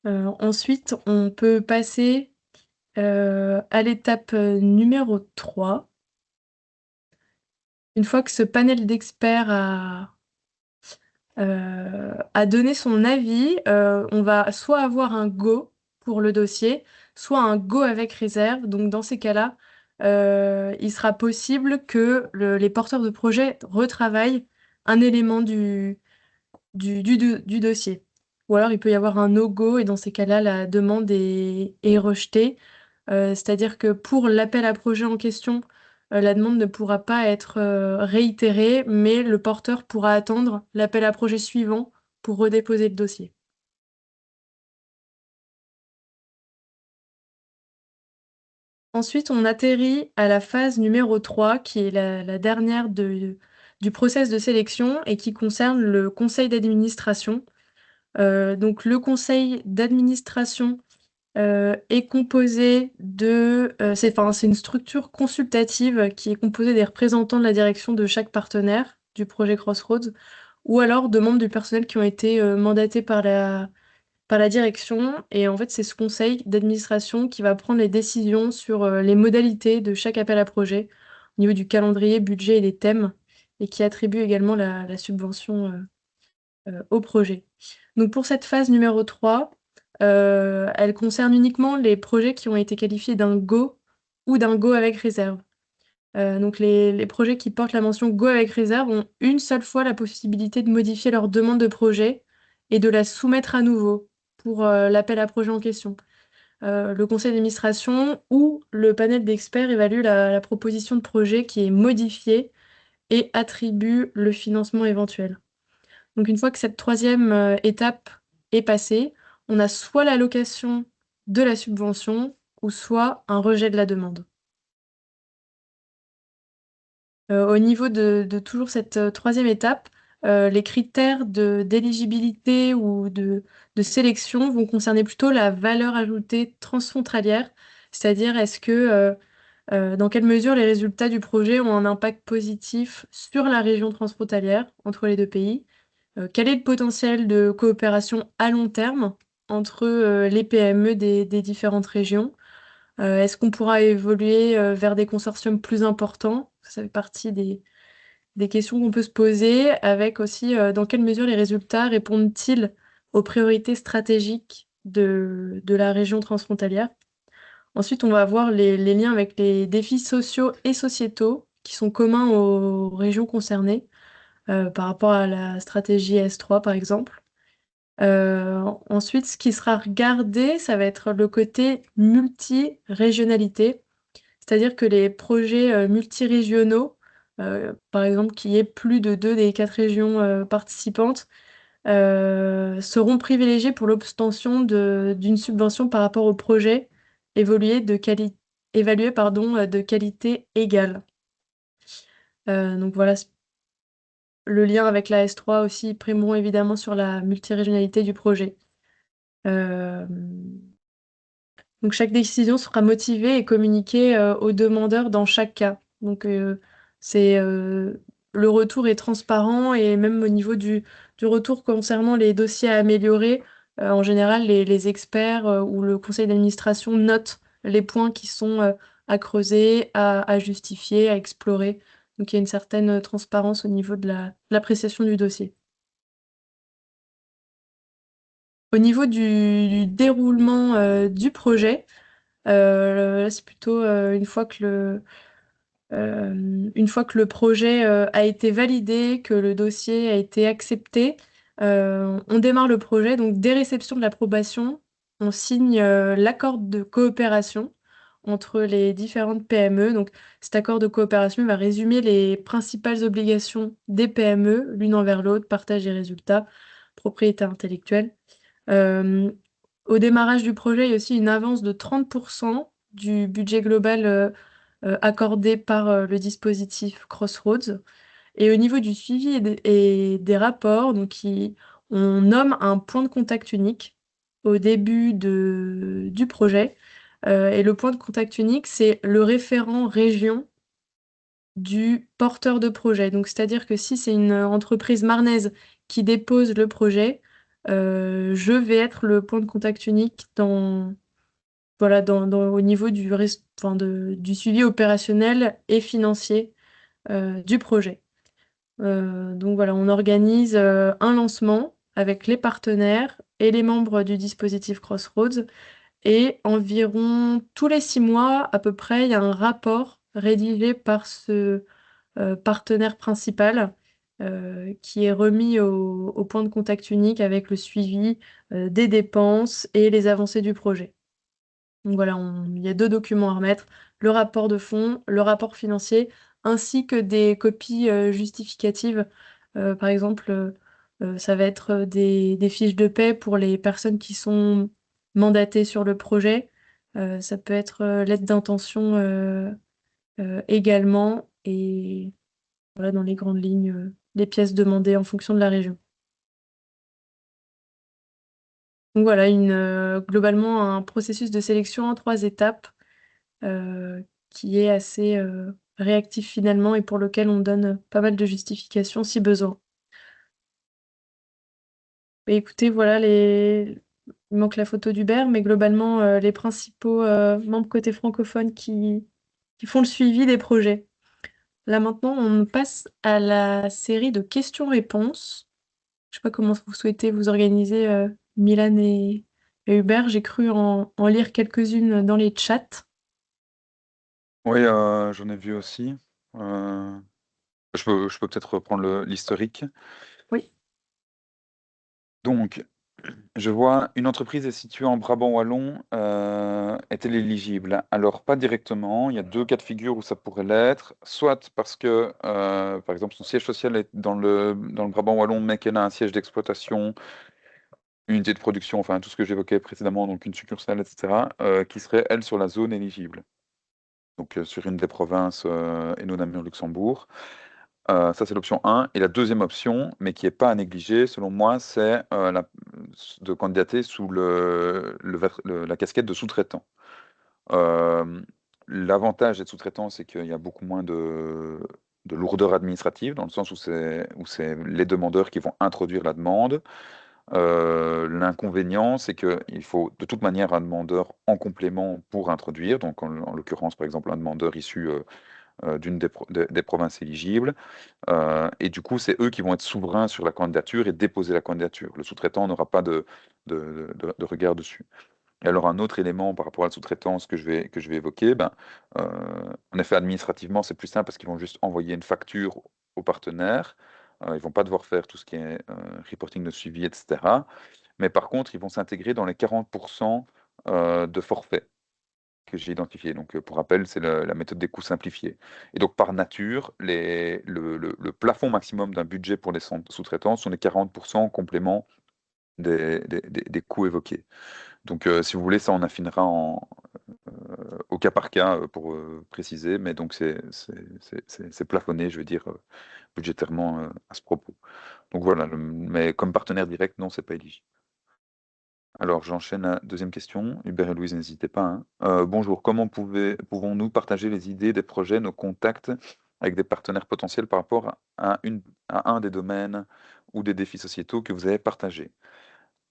Ensuite, on peut passer à l'étape numéro 3. Une fois que ce panel d'experts a donné son avis, on va soit avoir un go pour le dossier, soit un go avec réserve. Donc dans ces cas-là, il sera possible que les porteurs de projet retravaillent un élément du dossier. Ou alors il peut y avoir un no-go et dans ces cas-là, la demande est rejetée. C'est-à-dire que pour l'appel à projet en question, la demande ne pourra pas être réitérée, mais le porteur pourra attendre l'appel à projet suivant pour redéposer le dossier. Ensuite, on atterrit à la phase numéro 3, qui est la dernière du process de sélection et qui concerne le conseil d'administration. Donc le conseil d'administration est composé c'est une structure consultative qui est composée des représentants de la direction de chaque partenaire du projet Crossroads, ou alors de membres du personnel qui ont été mandatés par la direction. Et en fait, c'est ce conseil d'administration qui va prendre les décisions sur les modalités de chaque appel à projet, au niveau du calendrier, budget et des thèmes, et qui attribue également la subvention au projet. Donc pour cette phase numéro 3, elle concerne uniquement les projets qui ont été qualifiés d'un go ou d'un go avec réserve. Donc les projets qui portent la mention go avec réserve ont une seule fois la possibilité de modifier leur demande de projet et de la soumettre à nouveau pour l'appel à projet en question. Le conseil d'administration ou le panel d'experts évalue la proposition de projet qui est modifiée et attribue le financement éventuel. Donc une fois que cette troisième étape est passée, on a soit l'allocation de la subvention ou soit un rejet de la demande. Au niveau de toujours cette troisième étape, les critères d'éligibilité ou de sélection vont concerner plutôt la valeur ajoutée transfrontalière, c'est-à-dire dans quelle mesure les résultats du projet ont un impact positif sur la région transfrontalière entre les deux pays. Quel est le potentiel de coopération à long terme entre les PME des différentes régions? Est-ce qu'on pourra évoluer vers des consortiums plus importants? Ça fait partie des questions qu'on peut se poser, avec aussi dans quelle mesure les résultats répondent-ils aux priorités stratégiques de la région transfrontalière. Ensuite, on va voir les liens avec les défis sociaux et sociétaux qui sont communs aux régions concernées, par rapport à la stratégie S3 par exemple. Ensuite, ce qui sera regardé, ça va être le côté multi-régionalité, c'est-à-dire que les projets multirégionaux, par exemple, qu'il y ait plus de 2 des 4 régions participantes, seront privilégiés pour l'obtention d'une subvention par rapport au projet évalué de qualité égale. Donc voilà, le lien avec la S3 aussi primeront évidemment sur la multirégionalité du projet. Euh, Donc chaque décision sera motivée et communiquée aux demandeurs dans chaque cas. Donc c'est le retour est transparent et même au niveau du retour concernant les dossiers à améliorer, en général les experts ou le conseil d'administration notent les points qui sont à creuser, à justifier, à explorer. Donc il y a une certaine transparence au niveau de l'appréciation du dossier. Au niveau du déroulement du projet, là, c'est plutôt une fois que le projet a été validé, que le dossier a été accepté, on démarre le projet. Donc, dès réception de l'approbation, on signe l'accord de coopération entre les différentes PME. Donc, cet accord de coopération va résumer les principales obligations des PME, l'une envers l'autre, partage des résultats, propriété intellectuelle. Euh, Au démarrage du projet, il y a aussi une avance de 30% du budget global accordé par le dispositif Crossroads. Et au niveau du suivi et des rapports, on nomme un point de contact unique au début du projet. Et le point de contact unique, c'est le référent région du porteur de projet. Donc, c'est-à-dire que si c'est une entreprise marnaise qui dépose le projet, je vais être le point de contact unique au niveau du suivi opérationnel et financier du projet. Donc voilà, on organise un lancement avec les partenaires et les membres du dispositif Crossroads. Et environ tous les 6 mois, à peu près, il y a un rapport rédigé par ce partenaire principal qui est remis au point de contact unique avec le suivi des dépenses et les avancées du projet. Donc voilà, il y a 2 documents à remettre, le rapport de fond, le rapport financier, ainsi que des copies justificatives. Par exemple, ça va être des fiches de paie pour les personnes qui sont mandatées sur le projet. Ça peut être lettre d'intention également. Et voilà, dans les grandes lignes, les pièces demandées en fonction de la région. Donc voilà, globalement un processus de sélection en 3 étapes euh, qui est assez réactif finalement et pour lequel on donne pas mal de justifications si besoin. Et écoutez, voilà il manque la photo d'Hubert, mais globalement les principaux membres côté francophone qui font le suivi des projets. Là maintenant, on passe à la série de questions-réponses. Je sais pas comment vous souhaitez vous organiser, Milan et Hubert. J'ai cru en lire quelques-unes dans les chats. Oui, j'en ai vu aussi. Euh, je peux peut-être reprendre l'historique. Oui. Donc, Je vois une entreprise est située en Brabant wallon, est-elle éligible? Alors pas directement, il y a deux cas de figure où ça pourrait l'être, soit parce que par exemple son siège social est dans le Brabant wallon mais qu'elle a un siège d'exploitation, une unité de production, enfin tout ce que j'évoquais précédemment, donc une succursale, etc., qui serait elle sur la zone éligible, donc sur une des provinces Hainaut, Namur, Luxembourg. Ça, c'est l'option 1. Et la deuxième option, mais qui n'est pas à négliger, selon moi, c'est de candidater sous la casquette de sous-traitant. Euh, L'avantage d'être sous-traitant, c'est qu'il y a beaucoup moins de lourdeur administrative, dans le sens où c'est les demandeurs qui vont introduire la demande. L'inconvénient, c'est qu'il faut de toute manière un demandeur en complément pour introduire, donc en l'occurrence, par exemple, un demandeur issu d'une des provinces éligibles. Et du coup, c'est eux qui vont être souverains sur la candidature et déposer la candidature. Le sous-traitant n'aura pas de regard dessus. Et alors, un autre élément par rapport à la sous-traitance que je vais évoquer, ben, en effet, administrativement, c'est plus simple parce qu'ils vont juste envoyer une facture au partenaire. Ils ne vont pas devoir faire tout ce qui est reporting de suivi, etc. Mais par contre, ils vont s'intégrer dans les 40% de forfait que j'ai identifié. Donc, pour rappel, c'est la méthode des coûts simplifiés. Et donc, par nature, le plafond maximum d'un budget pour les sous-traitants sont les 40% en complément des coûts évoqués. Donc, si vous voulez, ça, on affinera au cas par cas pour préciser, mais donc c'est plafonné, je veux dire, budgétairement à ce propos. Donc voilà, mais comme partenaire direct, non, c'est pas éligible. Alors, j'enchaîne la deuxième question. Hubert et Louise, n'hésitez pas, hein. Bonjour, comment pouvons-nous partager les idées, des projets, nos contacts avec des partenaires potentiels par rapport à un des domaines ou des défis sociétaux que vous avez partagés?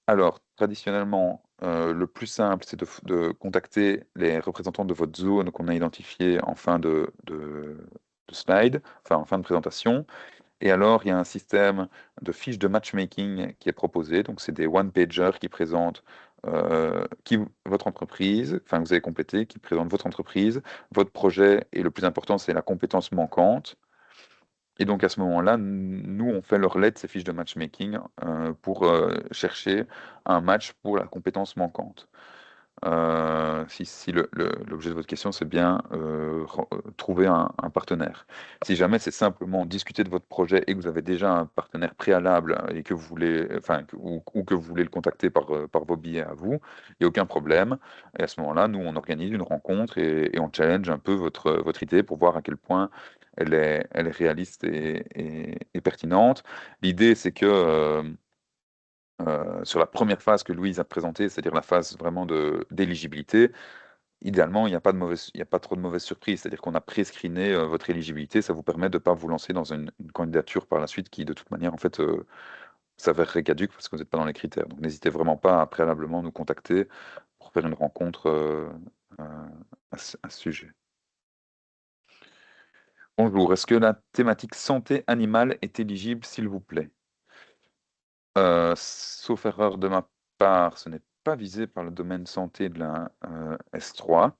Alors, traditionnellement, le plus simple, c'est de contacter les représentants de votre zone qu'on a identifié en fin de slide, enfin en fin de présentation. Et alors, il y a un système de fiches de matchmaking qui est proposé. Donc, c'est des one-pagers qui présentent votre entreprise, enfin, vous avez complété, qui présentent votre entreprise, votre projet, et le plus important, c'est la compétence manquante. Et donc, à ce moment-là, nous, on fait le relais de ces fiches de matchmaking pour chercher un match pour la compétence manquante. Si l'objet de votre question, c'est bien trouver un partenaire. Si jamais c'est simplement discuter de votre projet et que vous avez déjà un partenaire préalable et que vous voulez, enfin, ou que vous voulez le contacter par vos billets à vous, il n'y a aucun problème. Et à ce moment-là, nous, on organise une rencontre et on challenge un peu votre idée pour voir à quel point elle est réaliste et pertinente. L'idée, c'est que sur la première phase que Louise a présentée, c'est-à-dire la phase vraiment d'éligibilité, idéalement, il n'y a pas trop de mauvaises surprises. C'est-à-dire qu'on a pré-screené votre éligibilité. Ça vous permet de ne pas vous lancer dans une candidature par la suite qui, de toute manière, en fait, s'avérerait caduque parce que vous n'êtes pas dans les critères. Donc, n'hésitez vraiment pas à préalablement nous contacter pour faire une rencontre à ce sujet. Bonjour, est-ce que la thématique santé animale est éligible, s'il vous plaît? Sauf erreur de ma part, ce n'est pas visé par le domaine santé de la S3.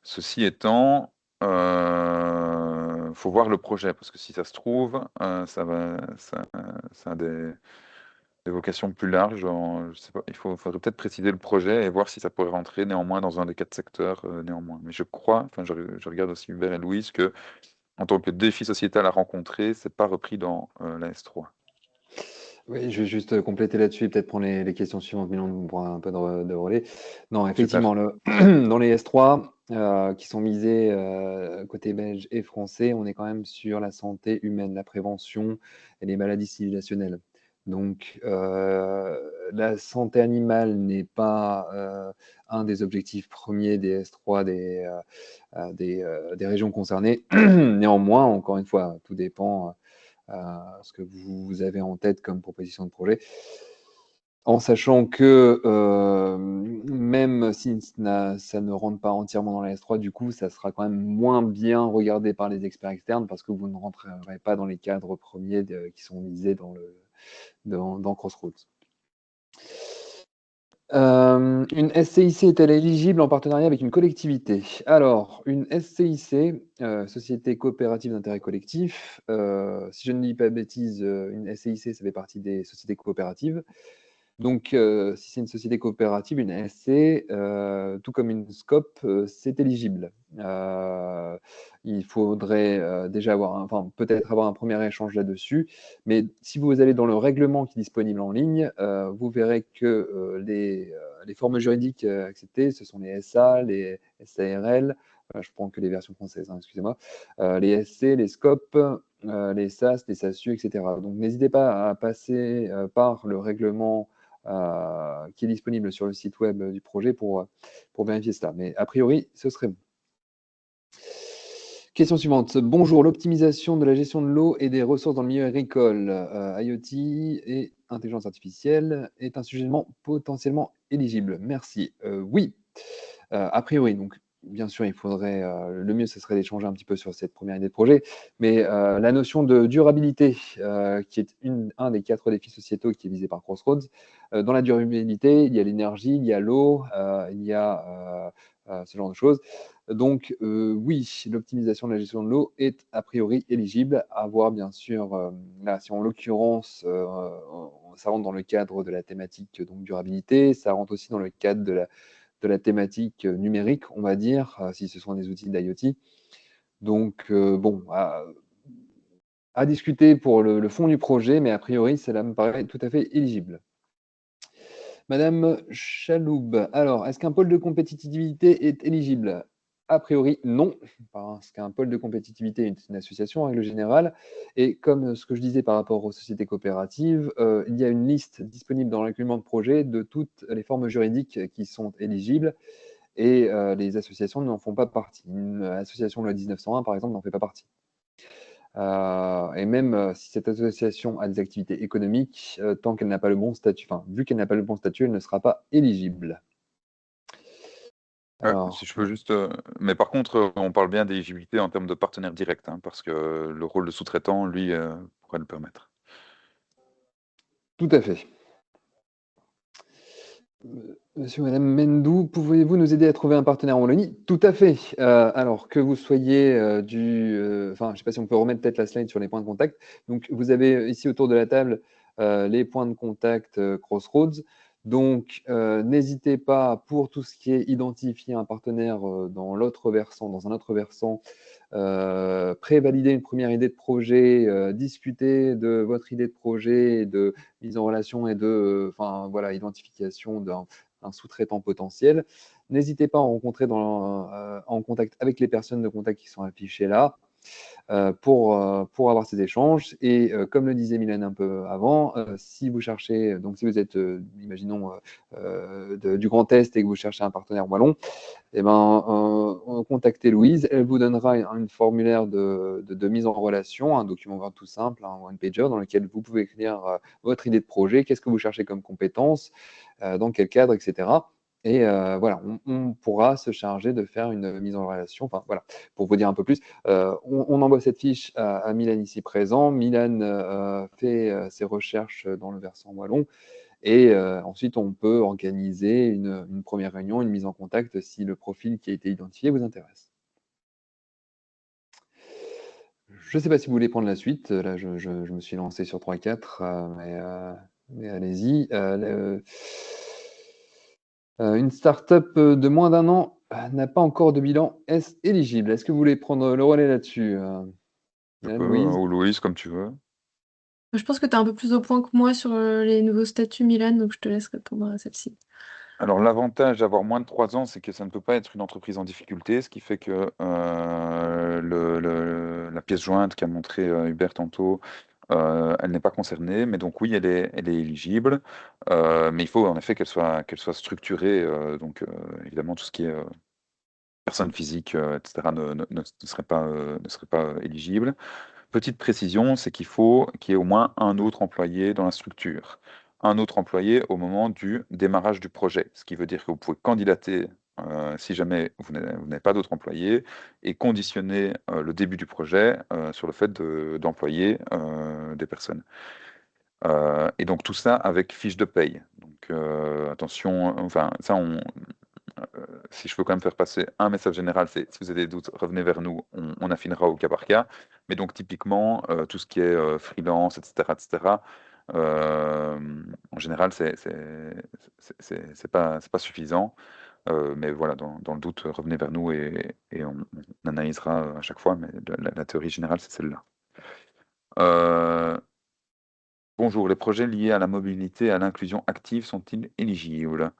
Ceci étant, faut voir le projet, parce que si ça se trouve, ça a des vocations plus larges. Je sais pas, faudrait peut-être préciser le projet et voir si ça pourrait rentrer néanmoins dans un des quatre secteurs, néanmoins. Mais je crois, enfin, je regarde aussi Hubert et Louise, que en tant que défi sociétal à rencontrer, c'est pas repris dans la S3. Oui, je vais juste compléter là-dessus et peut-être prendre les questions suivantes, Milan nous prend un peu de relais. Non, Super. effectivement, dans les S3 qui sont misés côté belge et français, on est quand même sur la santé humaine, la prévention et les maladies civilisationnelles. Donc, la santé animale n'est pas un des objectifs premiers des S3 des régions concernées. Néanmoins, encore une fois, tout dépend ce que vous avez en tête comme proposition de projet. En sachant que même si ça ne rentre pas entièrement dans la S3, du coup, ça sera quand même moins bien regardé par les experts externes parce que vous ne rentrerez pas dans les cadres premiers qui sont visés dans Crossroads. Une SCIC est-elle éligible en partenariat avec une collectivité? Alors, une SCIC, Société coopérative d'intérêt collectif, si je ne dis pas de bêtises, une SCIC, ça fait partie des sociétés coopératives. Donc, si c'est une société coopérative, une SC, tout comme une SCOP, c'est éligible. Il faudrait déjà enfin, peut-être avoir un premier échange là-dessus. Mais si vous allez dans le règlement qui est disponible en ligne, vous verrez que les formes juridiques acceptées, ce sont les SA, les SARL, je prends que les versions françaises, hein, excusez-moi, les SC, les SCOP, les SAS, les SASU, etc. Donc n'hésitez pas à passer par le règlement qui est disponible sur le site web du projet pour vérifier cela. Mais a priori, ce serait bon. Question suivante. Bonjour, l'optimisation de la gestion de l'eau et des ressources dans le milieu agricole, IoT et intelligence artificielle est un sujet potentiellement éligible. Merci. Oui, a priori, donc bien sûr, il faudrait, le mieux, ce serait d'échanger un petit peu sur cette première idée de projet, mais la notion de durabilité, qui est un des 4 défis sociétaux qui est visé par Crossroads. Dans la durabilité, il y a l'énergie, il y a l'eau, il y a ce genre de choses. Donc oui, l'optimisation de la gestion de l'eau est a priori éligible, à voir bien sûr, là, si en l'occurrence, ça rentre dans le cadre de la thématique donc durabilité, ça rentre aussi dans le cadre de la thématique numérique, on va dire, si ce sont des outils d'IoT. Donc, bon, à discuter pour le fond du projet, mais a priori, cela me paraît tout à fait éligible. Madame Chaloub, alors, est-ce qu'un pôle de compétitivité est éligible? A priori, non, parce qu'un pôle de compétitivité est une association en règle générale. Et comme ce que je disais par rapport aux sociétés coopératives, il y a une liste disponible dans le règlement de projet de toutes les formes juridiques qui sont éligibles. Et les associations n'en font pas partie. Une association loi 1901, par exemple, n'en fait pas partie. Et même si cette association a des activités économiques, tant qu'elle n'a pas le bon statut, enfin, vu qu'elle n'a pas le bon statut, elle ne sera pas éligible. Alors, Si je peux juste, mais par contre, on parle bien d'éligibilité en termes de partenaire direct, hein, parce que le rôle de sous-traitant, lui, pourrait le permettre. tout à fait. Monsieur, Madame Mendou, pouvez-vous nous aider à trouver un partenaire en Wallonie? Tout à fait. Alors que vous soyez enfin, je ne sais pas si on peut remettre peut-être la slide sur les points de contact. Donc, vous avez ici autour de la table les points de contact Crossroads. Donc, n'hésitez pas pour tout ce qui est identifier un partenaire dans l'autre versant, dans un autre versant, prévalider une première idée de projet, discuter de votre idée de projet, de mise en relation et de, enfin voilà, identification d'un sous-traitant potentiel. N'hésitez pas à en contact avec les personnes de contact qui sont affichées là pour avoir ces échanges. Et comme le disait Mylène un peu avant, si vous cherchez, donc si vous êtes, imaginons, du Grand Est et que vous cherchez un partenaire wallon, eh ben, contactez Louise. Elle vous donnera un formulaire de mise en relation, un document Word tout simple, un one-pager, dans lequel vous pouvez écrire votre idée de projet, qu'est-ce que vous cherchez comme compétences, dans quel cadre, etc. Et voilà, on pourra se charger de faire une mise en relation. Enfin, voilà, pour vous dire un peu plus, on envoie cette fiche à Milan ici présent. Milan fait ses recherches dans le versant wallon. Et ensuite, on peut organiser une première réunion, une mise en contact si le profil qui a été identifié vous intéresse. Je ne sais pas si vous voulez prendre la suite. Là, je me suis lancé sur 3-4, mais allez-y. Une start-up de moins d'1 an n'a pas encore de bilan. Est-ce éligible? Est-ce que vous voulez prendre le relais là-dessus, Je peux, Louise? ou Louise, comme tu veux. Je pense que tu es un peu plus au point que moi sur les nouveaux statuts Milan, donc je te laisse répondre à celle-ci. Alors, l'avantage d'avoir moins de 3 ans, c'est que ça ne peut pas être une entreprise en difficulté, ce qui fait que la pièce jointe qu'a montré Hubert tantôt, elle n'est pas concernée, mais donc oui, elle est éligible, mais il faut en effet qu'elle soit structurée, donc évidemment tout ce qui est personne physique, etc., ne serait pas éligible. Petite précision, c'est qu'il faut qu'il y ait au moins un autre employé dans la structure. Un autre employé au moment du démarrage du projet. Ce qui veut dire que vous pouvez candidater si jamais vous n'avez pas d'autres employés et conditionner le début du projet sur le fait d'employer des personnes. Et donc tout ça avec fiche de paye. Donc attention, enfin ça si je peux quand même faire passer un message général, c'est si vous avez des doutes, revenez vers nous, on affinera au cas par cas. Mais donc typiquement, tout ce qui est freelance, etc., etc., En général, c'est pas suffisant. Mais voilà, dans le doute, revenez vers nous et on analysera à chaque fois, mais la théorie générale, c'est celle-là. Euh, Bonjour, les projets liés à la mobilité et à l'inclusion active sont-ils éligibles?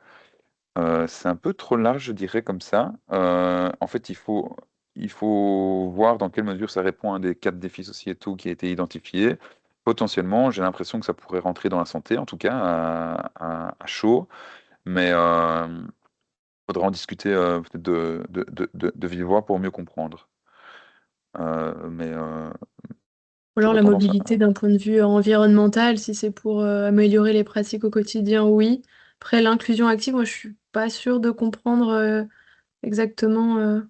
C'est un peu trop large, je dirais, comme ça. En fait, il faut voir dans quelle mesure ça répond à un des 4 défis sociétaux qui a été identifié. Potentiellement, j'ai l'impression que ça pourrait rentrer dans la santé, en tout cas, à chaud, mais faudra en discuter peut-être de vive voix pour mieux comprendre. Mais Ou alors j'aurais la tendance mobilité d'un point de vue environnemental, si c'est pour améliorer les pratiques au quotidien, oui. Après, l'inclusion active, moi, je suis pas sûre de comprendre exactement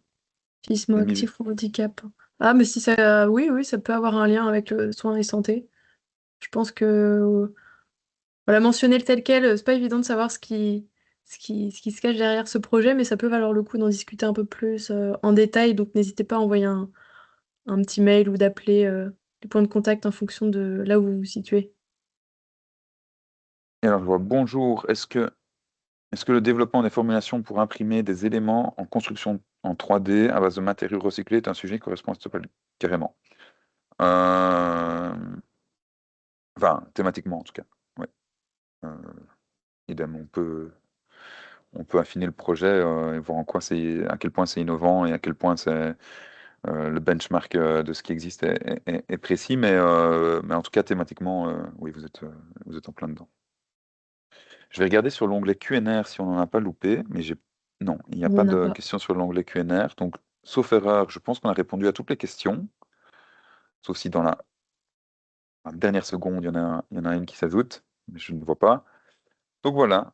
autisme les mille. actif ou handicap. Ah, mais si ça, oui, oui, ça peut avoir un lien avec le soin et santé. Je pense que, voilà, mentionner le tel quel, c'est pas évident de savoir ce qui se cache derrière ce projet, mais ça peut valoir le coup d'en discuter un peu plus en détail. Donc, n'hésitez pas à envoyer un petit mail ou d'appeler les points de contact en fonction de là où vous vous situez. Et alors, je vois bonjour. Est-ce que le développement des formulations pour imprimer des éléments en construction en 3D à base de matériaux recyclés est un sujet qui correspond à ce topic? Carrément. Euh, Enfin, thématiquement en tout cas. Ouais. Euh, Idem, on peut affiner le projet et voir à quel point c'est innovant et à quel point le benchmark de ce qui existe est précis, mais en tout cas thématiquement, oui, vous êtes en plein dedans. Je vais regarder sur l'onglet Q&R si on n'en a pas loupé, mais non, il n'y a On pas n'en a de pas. questions sur l'onglet Q&R. Donc, sauf erreur, je pense qu'on a répondu à toutes les questions, sauf si dans la dernière seconde, il y en a une qui s'ajoute, mais je ne vois pas. Donc voilà.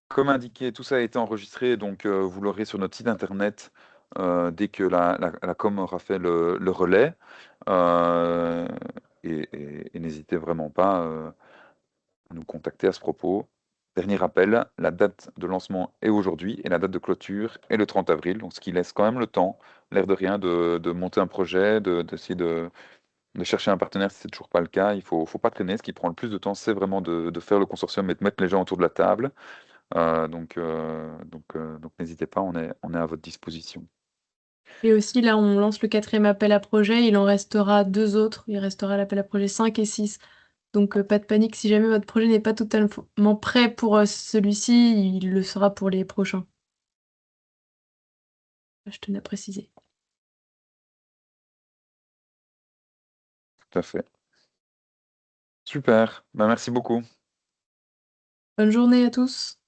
Comme indiqué, tout ça a été enregistré, donc vous l'aurez sur notre site internet dès que la com aura fait le relais. Euh, et n'hésitez vraiment pas à nous contacter à ce propos. Dernier rappel, la date de lancement est aujourd'hui et la date de clôture est le 30 avril, donc ce qui laisse quand même le temps, l'air de rien, de monter un projet, d'essayer de chercher un partenaire si c'est toujours pas le cas. Il faut pas traîner. Ce qui prend le plus de temps, c'est vraiment de faire le consortium et de mettre les gens autour de la table. Donc n'hésitez pas, on est à votre disposition. Et aussi, là, on lance le quatrième appel à projet. Il en restera deux autres. Il restera l'appel à projet 5 et 6. Donc, pas de panique. Si jamais votre projet n'est pas totalement prêt pour celui-ci, il le sera pour les prochains. Je tenais à préciser. Tout à fait. Super. Bah, merci beaucoup. Bonne journée à tous.